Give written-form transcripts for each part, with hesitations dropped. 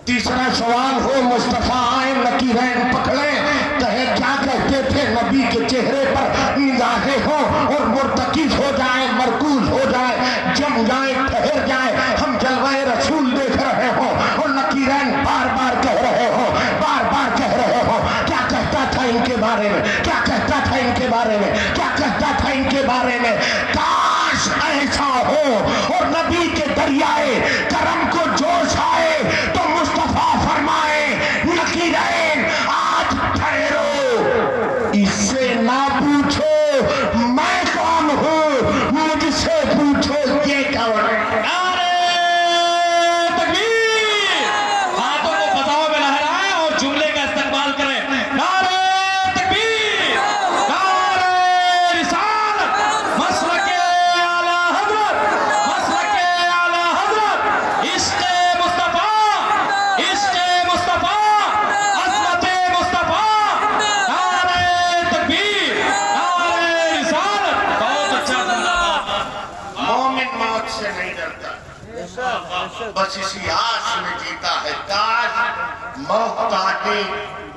تیسرا سوال ہو مصطفیٰ آئے نکیرین پکڑے کہے کیا کہتے تھے نبی کے چہرے پر نگاہیں ہو اور مرتکز ہو جائے مرکوز ہو جائے جم جائے ٹھہر جائے ہم جلوہ رسول دیکھ رہے ہو اور نکیرین بار بار کہہ رہے ہو بار بار کہہ رہے ہو کیا کہتا تھا ان کے بارے میں کیا کہتا تھا ان کے بارے میں کیا کہتا تھا ان کے بارے میں کاش ایسا ہو اور نبی کے دریائے کرم کو جوش آئے تو مصطفیٰ فرمائے نکیرین آج ٹھہرو اس سے نہ پوچھو میں کون ہوں مجھ سے پوچھو یہ کون ہے بس اسی آس میں جیتا ہے کاش موت آتے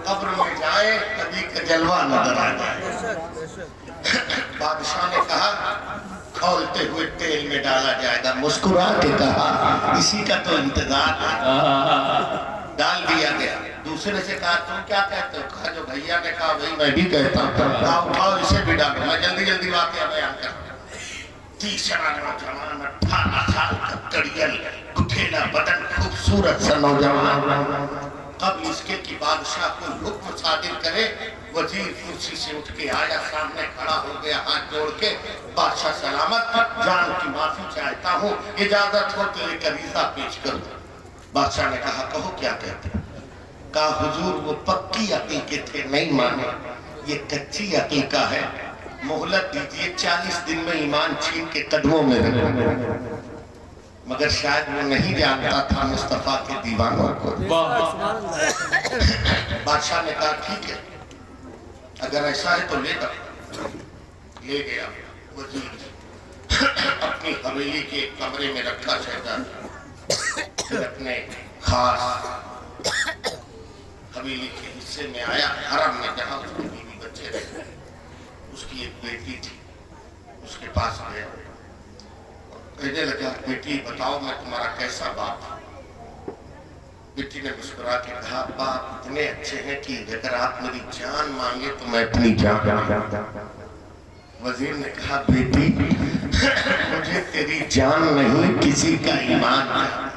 قبر میں جائے کبھی کا جلوہ نظر آ جائے بادشاہ نے کہا کھولتے ہوئے تیل میں ڈالا جائے گا مسکرا کے کہا اسی کا تو انتظار ہے ڈال دیا گیا دوسرے سے کہا تم کیا کہتے ہو کہا جو بھیا نے کہا وہی میں بھی کہتا ہوں اٹھاؤ اسے بھی ڈالو میں جلدی جلدی واقعہ بیان کرتا ہوں تیسرا نوجوان 18 سال کا تڑیل گٹھیلا بدن خوبصورت سا نوجوان قبل اس کے کہ بادشاہ کو حکم صادر کرے وزیر کرسی سے اٹھ کے آیا سامنے کھڑا ہو گیا ہاتھ جوڑ کے بادشاہ سلامت جان کی معافی چاہتا ہوں اجازت ہو تو ایک عریضہ پیش کروں بادشاہ نے کہا کہو کیا کہتے کہا حضور وہ پکی عقیقے تھے نہیں مانے یہ کچی عقیقہ ہے مہلت دیجئے 40 دن میں ایمان چھین کے قدموں میں رکھو مگر شاید وہ نہیں جانتا تھا مصطفیٰ کے دیوانوں کو بادشاہ نے کہا ٹھیک ہے اگر ایسا ہے تو لے کر لے گیا وزیر اپنی حویلی کے کمرے میں رکھا شہزادہ پھر اپنے خاص حویلی کے حصے میں آیا حرم میں جہاں اس کے بیوی بچے رہے اس کی ایک بیٹی تھی اس کے پاس گیا کہنے لگا بیٹی بتاؤ میں تمہارا کیسا باپ ہوں بیٹی نے مسکرا کے کہا باپ اتنے اچھے ہیں کہ اگر آپ میری جان مانگے تو میں اپنی جان وزیر نے کہا بیٹی مجھے تیری جان نہیں کسی کا ایمان ہے